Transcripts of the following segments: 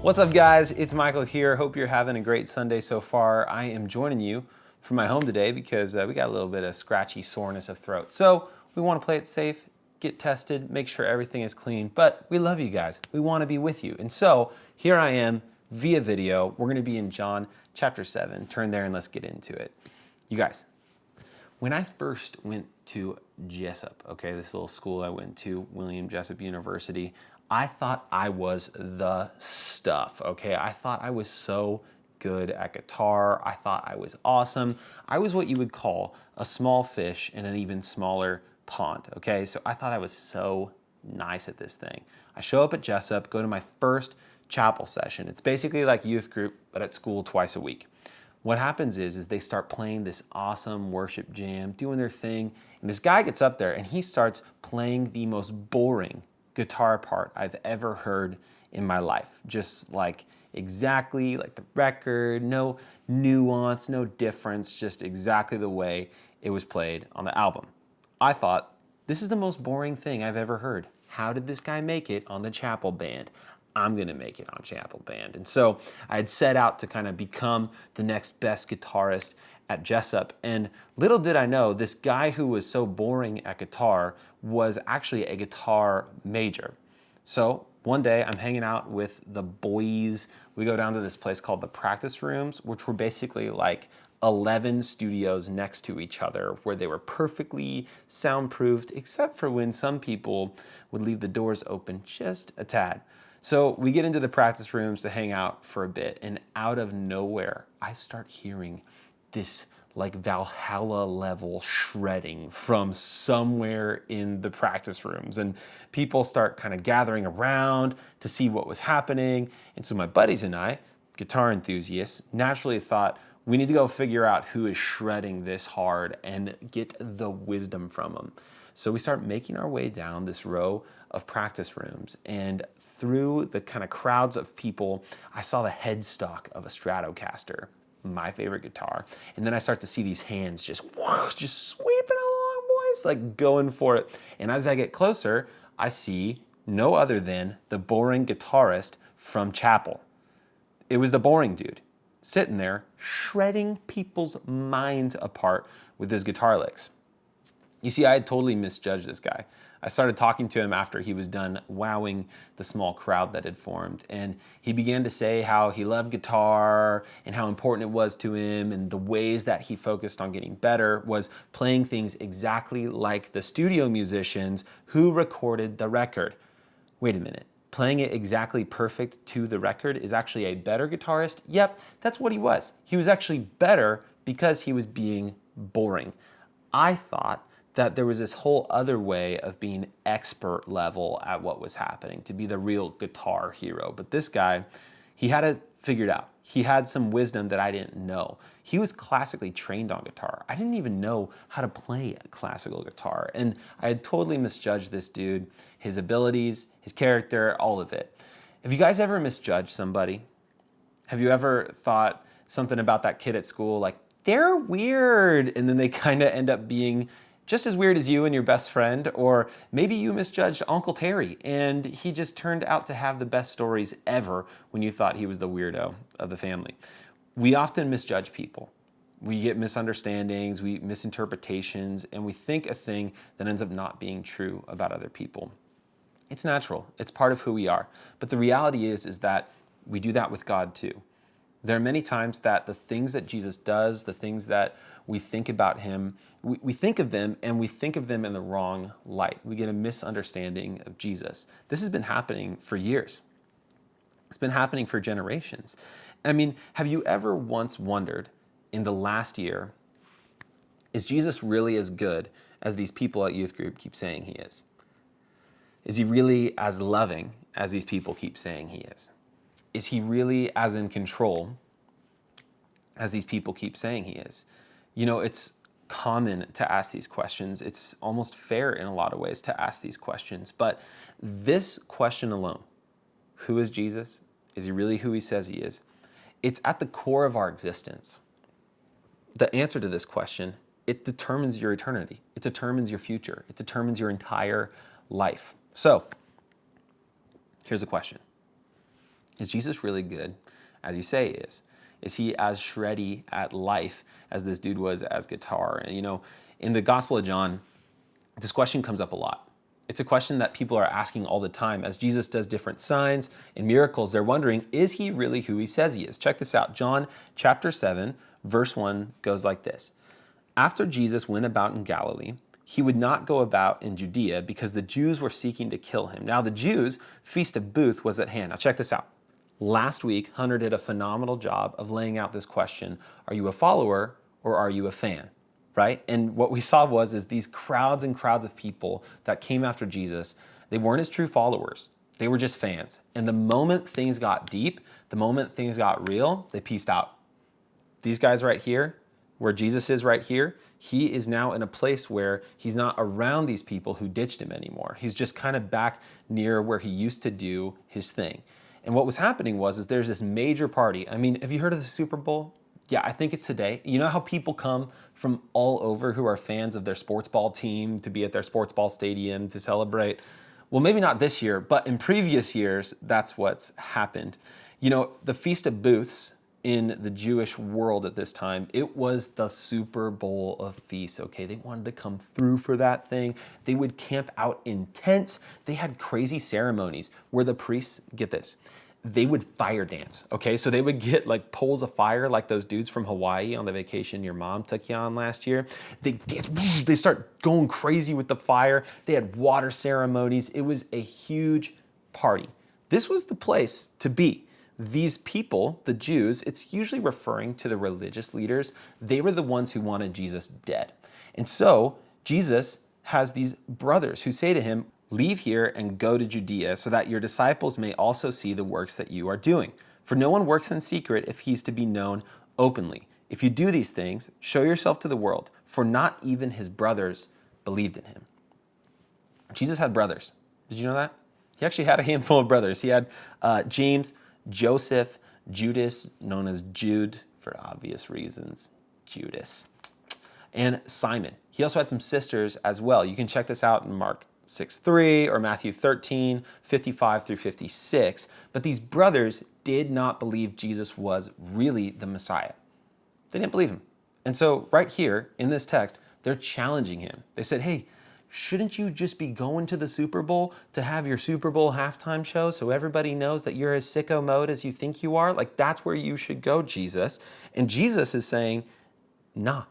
What's up, guys? It's Michael here. Hope you're having a great Sunday so far. I am joining you from my home today because we got a little bit of scratchy soreness of throat. So we want to play it safe, get tested, make sure everything is clean, but we love you guys. We want to be with you. And so here I am via video. We're going to be in John chapter 7. Turn there and let's get into it. You guys, when I first went to Jessup, okay, this little school I went to, William Jessup University, I thought I was the stuff, okay? I thought I was so good at guitar. I thought I was awesome. I was what you would call a small fish in an even smaller pond, okay? So I thought I was so nice at this thing. I show up at Jessup, go to my first chapel session. It's basically like youth group, but at school twice a week. What happens is they start playing this awesome worship jam, doing their thing, and this guy gets up there and he starts playing the most boring guitar part I've ever heard in my life. Just like exactly like the record, no nuance, no difference, just exactly the way it was played on the album. I thought, this is the most boring thing I've ever heard. How did this guy make it on the chapel band? I'm gonna make it on chapel band. And so I had set out to kind of become the next best guitarist at Jessup. And little did I know, this guy who was so boring at guitar was actually a guitar major. So one day I'm hanging out with the boys. We go down to this place called the practice rooms, which were basically like 11 studios next to each other where they were perfectly soundproofed, except for when some people would leave the doors open just a tad. So we get into the practice rooms to hang out for a bit, and out of nowhere, I start hearing this like Valhalla level shredding from somewhere in the practice rooms. And people start kind of gathering around to see what was happening. And so my buddies and I, guitar enthusiasts, naturally thought, we need to go figure out who is shredding this hard and get the wisdom from them. So we start making our way down this row of practice rooms, and through the kind of crowds of people, I saw the headstock of a Stratocaster, my favorite guitar. And then I start to see these hands just sweeping along, boys, like going for it. And as I get closer, I see no other than the boring guitarist from chapel. It was the boring dude sitting there shredding people's minds apart with his guitar licks. You see, I had totally misjudged this guy. I started talking to him after he was done wowing the small crowd that had formed. And he began to say how he loved guitar and how important it was to him, and the ways that he focused on getting better was playing things exactly like the studio musicians who recorded the record. Wait a minute. Playing it exactly perfect to the record is actually a better guitarist? Yep, that's what he was. He was actually better because he was being boring. I thought that there was this whole other way of being expert level at what was happening, to be the real guitar hero. But this guy, he had it figured out. He had some wisdom that I didn't know. He was classically trained on guitar. I didn't even know how to play classical guitar. And I had totally misjudged this dude, his abilities, his character, all of it. Have you guys ever misjudged somebody? Have you ever thought something about that kid at school, like, they're weird, and then they kind of end up being just as weird as you and your best friend? Or maybe you misjudged Uncle Terry and he just turned out to have the best stories ever when you thought he was the weirdo of the family. We often misjudge people. We get misunderstandings, we misinterpretations, and we think a thing that ends up not being true about other people. It's natural. It's part of who we are. But the reality is that we do that with God too. There are many times that the things that Jesus does, the things that we think about him, we think of them, and we think of them in the wrong light. We get a misunderstanding of Jesus. This has been happening for years. It's been happening for generations. I mean, have you ever once wondered in the last year, is Jesus really as good as these people at youth group keep saying he is? Is he really as loving as these people keep saying he is? Is he really as in control as these people keep saying he is? You know, it's common to ask these questions. It's almost fair in a lot of ways to ask these questions. But this question alone, who is Jesus? Is he really who he says he is? It's at the core of our existence. The answer to this question, it determines your eternity. It determines your future. It determines your entire life. So, here's a question. Is Jesus really good as you say he is? Is he as shreddy at life as this dude was as guitar? And in the Gospel of John, this question comes up a lot. It's a question that people are asking all the time. As Jesus does different signs and miracles, they're wondering, is he really who he says he is? Check this out. John chapter 7, verse 1 goes like this. After Jesus went about in Galilee, he would not go about in Judea because the Jews were seeking to kill him. Now the Jews' Feast of Booths was at hand. Now check this out. Last week, Hunter did a phenomenal job of laying out this question, are you a follower or are you a fan? Right? And what we saw is these crowds and crowds of people that came after Jesus, they weren't his true followers. They were just fans. And the moment things got deep, the moment things got real, they pieced out. These guys right here, where Jesus is right here, he is now in a place where he's not around these people who ditched him anymore. He's just kind of back near where he used to do his thing. And what was happening is there's this major party. I mean, have you heard of the Super Bowl? Yeah, I think it's today. You know how people come from all over who are fans of their sports ball team to be at their sports ball stadium to celebrate? Well, maybe not this year, but in previous years, that's what's happened. The Feast of Booths in the Jewish world at this time, it was the Super Bowl of feasts, okay? They wanted to come through for that thing. They would camp out in tents. They had crazy ceremonies where the priests, get this, they would fire dance, okay? So they would get like poles of fire like those dudes from Hawaii on the vacation your mom took you on last year. They dance, they start going crazy with the fire. They had water ceremonies. It was a huge party. This was the place to be. These people, the Jews, it's usually referring to the religious leaders. They were the ones who wanted Jesus dead. And so Jesus has these brothers who say to him, leave here and go to Judea so that your disciples may also see the works that you are doing. For no one works in secret if he's to be known openly. If you do these things, show yourself to the world, for not even his brothers believed in him. Jesus had brothers. Did you know that? He actually had a handful of brothers. He had James, Joseph, Judas, known as Jude for obvious reasons, Judas, and Simon. He also had some sisters as well. You can check this out in Mark 6:3 or Matthew 13:55 through 56. But these brothers did not believe Jesus was really the Messiah. They didn't believe him. And so right here in this text, they're challenging him. They said, hey, shouldn't you just be going to the Super Bowl to have your Super Bowl halftime show so everybody knows that you're as sicko mode as you think you are? Like, that's where you should go, Jesus. And Jesus is saying, nah,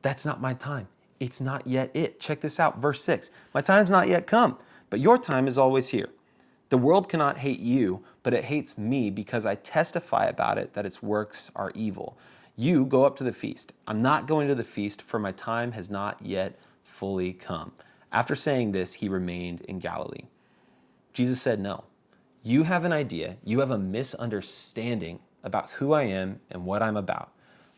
that's not my time. It's not yet it. Check this out, verse 6. My time's not yet come, but your time is always here. The world cannot hate you, but it hates me because I testify about it that its works are evil. You go up to the feast. I'm not going to the feast, for my time has not yet fully come. After saying this, he remained in Galilee. Jesus said, no, you have an idea, you have a misunderstanding about who I am and what I'm about.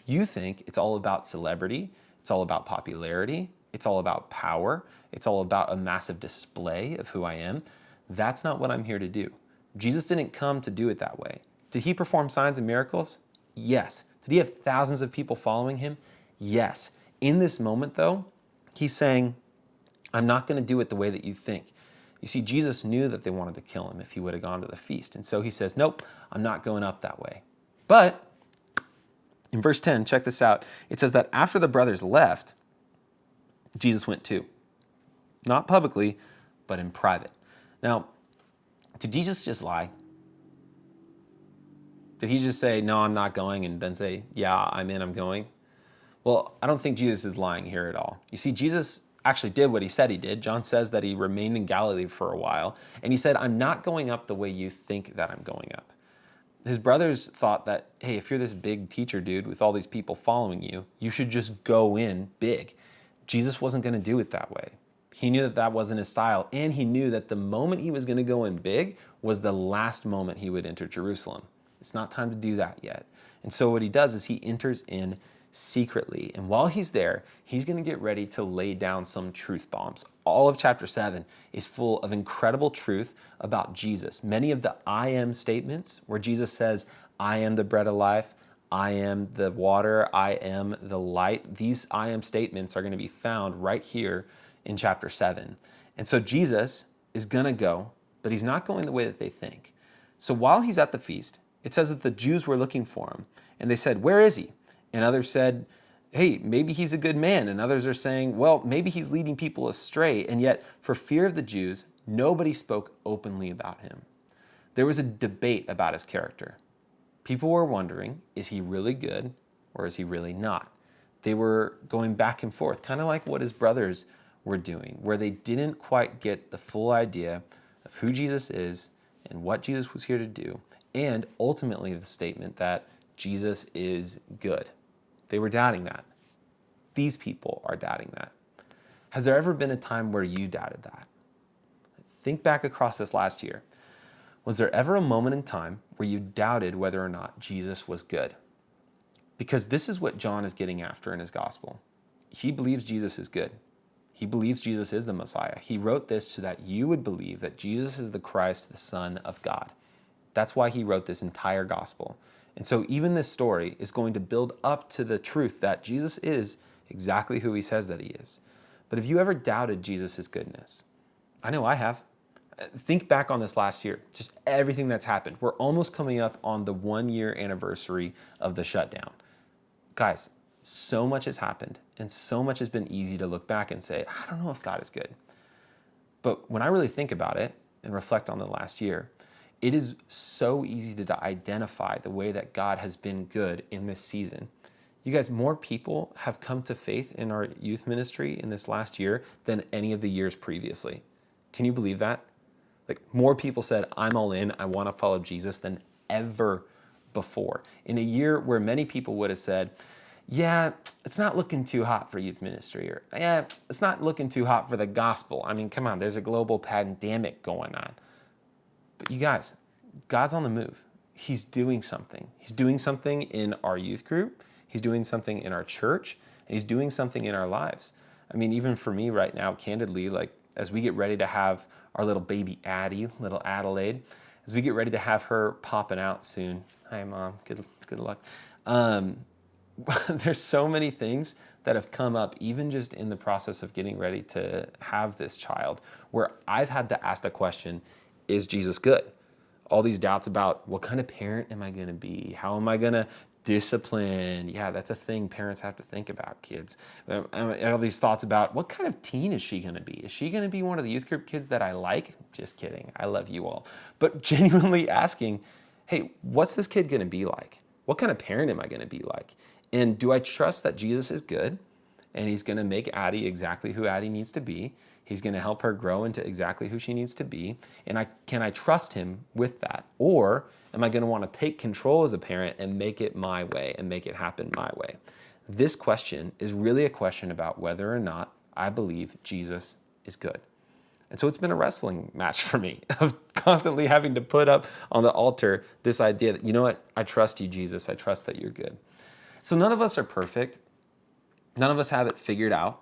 You think it's all about celebrity, it's all about popularity, it's all about power, it's all about a massive display of who I am. That's not what I'm here to do. Jesus didn't come to do it that way. Did he perform signs and miracles? Yes. Did he have thousands of people following him? Yes. In this moment, though, he's saying, I'm not going to do it the way that you think. You see, Jesus knew that they wanted to kill him if he would have gone to the feast. And so he says, nope, I'm not going up that way. But in verse 10, check this out. It says that after the brothers left, Jesus went too. Not publicly, but in private. Now, did Jesus just lie? Did he just say, no, I'm not going, and then say, yeah, I'm in, I'm going? Well, I don't think Jesus is lying here at all. You see, Jesus actually did what he said he did. John says that he remained in Galilee for a while, and he said, I'm not going up the way you think that I'm going up. His brothers thought that, hey, if you're this big teacher dude with all these people following you, you should just go in big. Jesus wasn't going to do it that way. He knew that that wasn't his style, and he knew that the moment he was going to go in big was the last moment he would enter Jerusalem. It's not time to do that yet. And so what he does is he enters in secretly. And while he's there, he's going to get ready to lay down some truth bombs. All of chapter 7 is full of incredible truth about Jesus. Many of the I am statements where Jesus says, I am the bread of life, I am the water, I am the light. These I am statements are going to be found right here in chapter 7. And so Jesus is going to go, but he's not going the way that they think. So while he's at the feast, it says that the Jews were looking for him, and they said, "Where is he?" And others said, "Hey, maybe he's a good man." And others are saying, "Well, maybe he's leading people astray." And yet, for fear of the Jews, nobody spoke openly about him. There was a debate about his character. People were wondering, is he really good or is he really not? They were going back and forth, kind of like what his brothers were doing, where they didn't quite get the full idea of who Jesus is and what Jesus was here to do, and ultimately the statement that Jesus is good. They were doubting that. These people are doubting that. Has there ever been a time where you doubted that? Think back across this last year. Was there ever a moment in time where you doubted whether or not Jesus was good? Because this is what John is getting after in his gospel. He believes Jesus is good. He believes Jesus is the Messiah. He wrote this so that you would believe that Jesus is the Christ, the Son of God. That's why he wrote this entire gospel. And so even this story is going to build up to the truth that Jesus is exactly who he says that he is. But have you ever doubted Jesus' goodness? I know I have. Think back on this last year, just everything that's happened. We're almost coming up on the 1-year anniversary of the shutdown. Guys, so much has happened and so much has been easy to look back and say, I don't know if God is good. But when I really think about it and reflect on the last year, it is so easy to identify the way that God has been good in this season. You guys, more people have come to faith in our youth ministry in this last year than any of the years previously. Can you believe that? Like, more people said, I'm all in, I want to follow Jesus than ever before. In a year where many people would have said, yeah, it's not looking too hot for youth ministry, or yeah, it's not looking too hot for the gospel. I mean, come on, there's a global pandemic going on. But you guys, God's on the move. He's doing something. He's doing something in our youth group. He's doing something in our church, and he's doing something in our lives. I mean, even for me right now, candidly, like as we get ready to have our little baby Addie, little Adelaide, as we get ready to have her popping out soon. Hi, Mom. Good luck. There's so many things that have come up, even just in the process of getting ready to have this child, where I've had to ask the question, is Jesus good? All these doubts about what kind of parent am I going to be? How am I going to discipline? Yeah, that's a thing parents have to think about, kids. All these thoughts about what kind of teen is she going to be? Is she going to be one of the youth group kids that I like? Just kidding. I love you all. But genuinely asking, hey, what's this kid going to be like? What kind of parent am I going to be like? And do I trust that Jesus is good and he's going to make Addie exactly who Addie needs to be? He's going to help her grow into exactly who she needs to be. And can I trust him with that? Or am I going to want to take control as a parent and make it my way and make it happen my way? This question is really a question about whether or not I believe Jesus is good. And so it's been a wrestling match for me of constantly having to put up on the altar this idea that, you know what, I trust you, Jesus. I trust that you're good. So none of us are perfect. None of us have it figured out.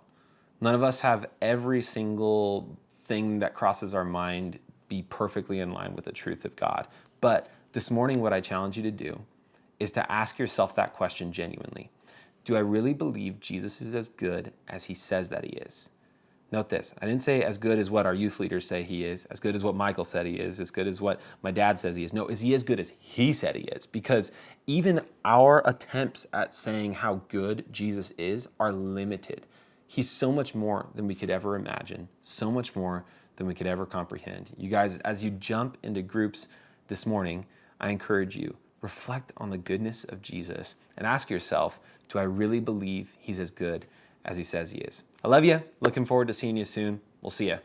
None of us have every single thing that crosses our mind be perfectly in line with the truth of God. But this morning, what I challenge you to do is to ask yourself that question genuinely. Do I really believe Jesus is as good as he says that he is? Note this, I didn't say as good as what our youth leaders say he is, as good as what Michael said he is, as good as what my dad says he is. No, is he as good as he said he is? Because even our attempts at saying how good Jesus is are limited. He's so much more than we could ever imagine, so much more than we could ever comprehend. You guys, as you jump into groups this morning, I encourage you, reflect on the goodness of Jesus and ask yourself, do I really believe he's as good as he says he is? I love you. Looking forward to seeing you soon. We'll see you.